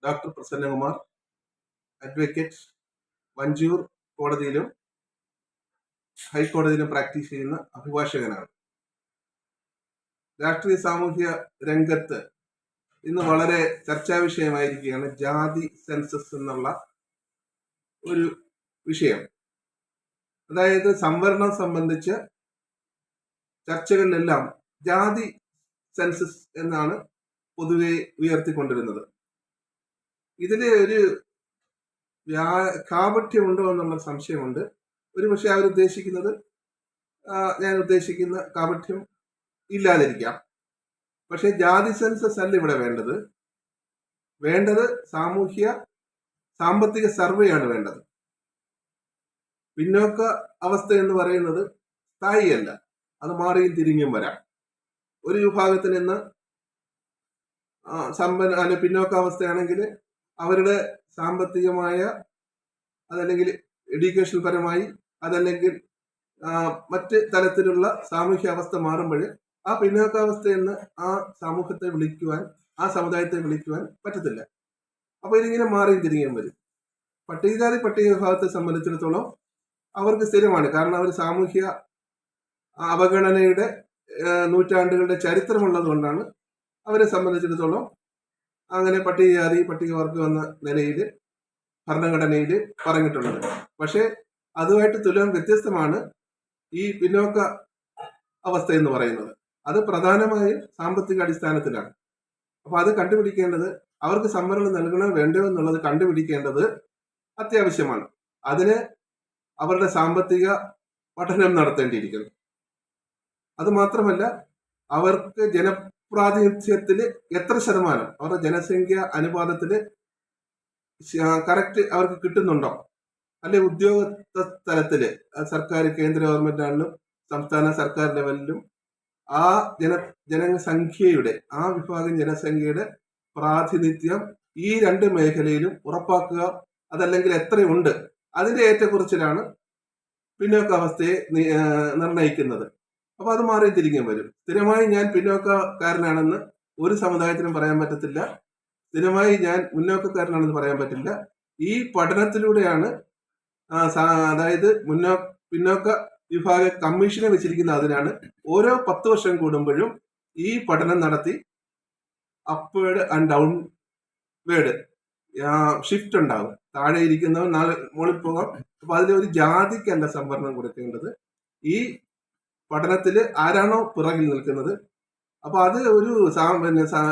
Doctor Prasannakumar, advocate, Vanchoor കോടതിയിലും ഹൈക്കോടതിയിലും practice ചെയ്യുന്ന അഭിഭാഷകനാണ്. രാഷ്ട്രീയ സാമൂഹ്യ രംഗത്ത് ഇന്ന് വളരെ ചർച്ചാ വിഷയമായിരിക്കുകയാണ് ജാതി സെൻസസ് എന്നുള്ള ഒരു വിഷയം. അതായത് സംവരണം സംബന്ധിച്ച് ചർച്ചകളിലെല്ലാം ജാതി സെൻസസ് എന്നാണ് പൊതുവെ ഉയർത്തിക്കൊണ്ടിരുന്നത്. ഇതില് ഒരു കാപട്യമുണ്ടോ എന്നുള്ള സംശയമുണ്ട്. ഒരുപക്ഷെ അവരുദ്ദേശിക്കുന്നത് ഞാൻ ഉദ്ദേശിക്കുന്ന കാപട്യം ഇല്ലാതിരിക്കാം. പക്ഷെ ജാതി സെൻസസ് അല്ല ഇവിടെ വേണ്ടത് സാമ്പത്തിക സർവേയാണ് വേണ്ടത്. പിന്നോക്ക അവസ്ഥ എന്ന് പറയുന്നത് സ്ഥായിയല്ല, അത് മാറിയും തിരിഞ്ഞും വരാം. ഒരു വിഭാഗത്തിൽ നിന്ന് പിന്നോക്കാവസ്ഥയാണെങ്കിൽ അവരുടെ സാമ്പത്തികമായ അതല്ലെങ്കിൽ എഡ്യൂക്കേഷൻ പരമായി അതല്ലെങ്കിൽ മറ്റ് തലത്തിലുള്ള സാമൂഹ്യ അവസ്ഥ മാറുമ്പോൾ ആ പിന്നോക്കാവസ്ഥയിൽ നിന്ന് ആ സമൂഹത്തെ വിളിക്കുവാൻ, ആ സമുദായത്തെ വിളിക്കുവാൻ പറ്റത്തില്ല. അപ്പൊ ഇതിങ്ങനെ മാറിയും തിരികെയും വരും. പട്ടികജാതി പട്ടിക വിഭാഗത്തെ സംബന്ധിച്ചിടത്തോളം അവർക്ക് സ്ഥിരമാണ്. കാരണം അവർ സാമൂഹ്യ അവഗണനയുടെ നൂറ്റാണ്ടുകളുടെ ചരിത്രമുള്ളത് കൊണ്ടാണ് അവരെ സംബന്ധിച്ചിടത്തോളം അങ്ങനെ പട്ടികജാതി പട്ടികവർഗം എന്ന നിലയിൽ ഭരണഘടനയിൽ പറഞ്ഞിട്ടുള്ളത്. പക്ഷെ അതുമായിട്ട് തുലം വ്യത്യസ്തമാണ് ഈ പിന്നോക്ക അവസ്ഥ എന്ന് പറയുന്നത്. അത് പ്രധാനമായും സാമ്പത്തിക അടിസ്ഥാനത്തിലാണ്. അപ്പൊ അത് കണ്ടുപിടിക്കേണ്ടത്, അവർക്ക് സംവരണം നൽകണോ വേണ്ടയോ എന്നുള്ളത് കണ്ടുപിടിക്കേണ്ടത് അത്യാവശ്യമാണ്. അതിന് അവരുടെ സാമ്പത്തിക പഠനം നടത്തേണ്ടിയിരിക്കുന്നു. അത് മാത്രമല്ല, അവർക്ക് ജനപ്രാതിനിധ്യത്തില് എത്ര ശതമാനം അവരുടെ ജനസംഖ്യ അനുപാതത്തില് കറക്റ്റ് അവർക്ക് കിട്ടുന്നുണ്ടോ, അല്ലെ ഉദ്യോഗ തലത്തില് സർക്കാർ കേന്ദ്ര ഗവൺമെന്റ് ആണെങ്കിലും സംസ്ഥാന സർക്കാർ ലെവലിലും ആ ജനസംഖ്യയുടെ ആ വിഭാഗം ജനസംഖ്യയുടെ പ്രാതിനിധ്യം ഈ രണ്ട് മേഖലയിലും ഉറപ്പാക്കുക. അതല്ലെങ്കിൽ എത്രയുണ്ട്, അതിന്റെ ഏറ്റക്കുറച്ചിലാണ് പിന്നോക്കാവസ്ഥയെ നിർണയിക്കുന്നത്. അപ്പൊ അത് മാറി തിരികെ വരും. സ്ഥിരമായി ഞാൻ പിന്നോക്കക്കാരനാണെന്ന് ഒരു സമുദായത്തിനും പറയാൻ പറ്റത്തില്ല. സ്ഥിരമായി ഞാൻ മുന്നോക്കക്കാരനാണെന്ന് പറയാൻ പറ്റില്ല. ഈ പഠനത്തിലൂടെയാണ് അതായത് പിന്നോക്ക വിഭാഗ കമ്മീഷനെ വെച്ചിരിക്കുന്ന അതിനാണ് ഓരോ 10 വർഷം കൂടുമ്പോഴും ഈ പഠനം നടത്തി അപ്വേഡ് ആൻഡ് ഡൗൺവേഡ് ഷിഫ്റ്റ് ഉണ്ടാകും. താഴെ ഇരിക്കുന്നവർ നാളെ മുകളിൽ പോകാം. അപ്പൊ അതിലൊരു ജാതിക്കല്ല സംവരണം കൊടുക്കേണ്ടത്, ഈ പഠനത്തിൽ ആരാണോ പിറകിൽ നിൽക്കുന്നത്. അപ്പൊ അത് ഒരു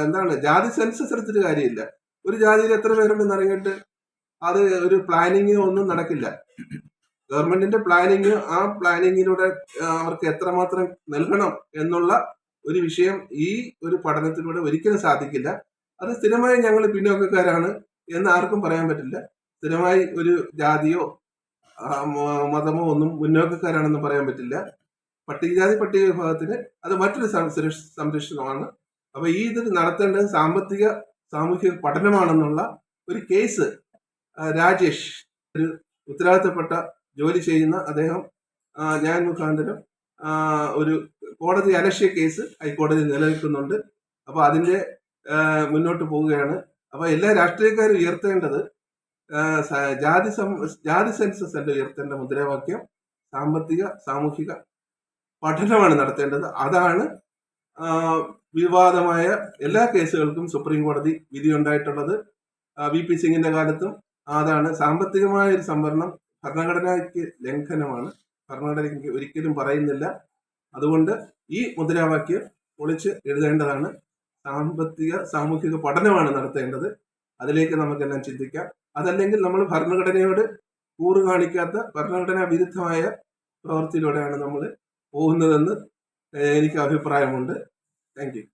എന്താണ്, ജാതി സെൻസസ് എടുത്തിട്ട് കാര്യമില്ല. ഒരു ജാതിയിൽ എത്ര പേരുണ്ടെന്ന് അറിഞ്ഞിട്ട് അത് ഒരു പ്ലാനിങ് ഒന്നും നടക്കില്ല. ഗവൺമെന്റിന്റെ പ്ലാനിങ്, ആ പ്ലാനിങ്ങിലൂടെ അവർക്ക് എത്രമാത്രം നൽകണം എന്നുള്ള ഒരു വിഷയം ഈ ഒരു പഠനത്തിലൂടെ ഒരിക്കലും സാധിക്കില്ല. അത് സ്ഥിരമായി ഞങ്ങൾ പിന്നോക്കക്കാരാണ് എന്ന് ആർക്കും പറയാൻ പറ്റില്ല. സ്ഥിരമായി ഒരു ജാതിയോ മതമോ ഒന്നും മുന്നോക്കക്കാരാണെന്ന് പറയാൻ പറ്റില്ല. പട്ടികജാതി പട്ടിക വിഭാഗത്തിന് അത് മറ്റൊരു സംരക്ഷണമാണ്. അപ്പൊ ഈ ഇത് നടത്തേണ്ടത് സാമൂഹിക പഠനമാണെന്നുള്ള ഒരു കേസ് രാജേഷ്, ഒരു ഉത്തരവാദിത്തപ്പെട്ട ജോലി ചെയ്യുന്ന അദ്ദേഹം, ഞാൻ മുഖാന്തരം ഒരു കോടതി അലക്ഷ്യ കേസ് ഹൈക്കോടതി നിലനിൽക്കുന്നുണ്ട്. അപ്പൊ അതിന്റെ മുന്നോട്ട് പോവുകയാണ്. അപ്പൊ എല്ലാ രാഷ്ട്രീയക്കാരും ഉയർത്തേണ്ടത് ജാതി സെൻസസ് അല്ല ഉയർത്തേണ്ട മുദ്രാവാക്യം, സാമൂഹിക പഠനമാണ് നടത്തേണ്ടത്. അതാണ് വിവാദമായ എല്ലാ കേസുകൾക്കും സുപ്രീം കോടതി വിധി ഉണ്ടായിട്ടുള്ളത്. VP സിംഗിന്റെ കാലത്തും അതാണ്. സാമ്പത്തികമായ ഒരു സംവരണം ഭരണഘടനയ്ക്ക് ലംഘനമാണ്, ഭരണഘടനയ്ക്ക് ഒരിക്കലും പറയുന്നില്ല. അതുകൊണ്ട് ഈ മുദ്രാവാക്യം പൊളിച്ച് എഴുതേണ്ടതാണ്. സാമൂഹിക പഠനമാണ് നടത്തേണ്ടത്. അതിലേക്ക് നമുക്കെല്ലാം ചിന്തിക്കാം. അതല്ലെങ്കിൽ നമ്മൾ ഭരണഘടനയോട് കൂറ് കാണിക്കാത്ത ഭരണഘടനാ വിരുദ്ധമായ പ്രവൃത്തിയിലൂടെയാണ് നമ്മൾ പോകുന്നതെന്ന് എനിക്ക് അഭിപ്രായമുണ്ട്. Thank you.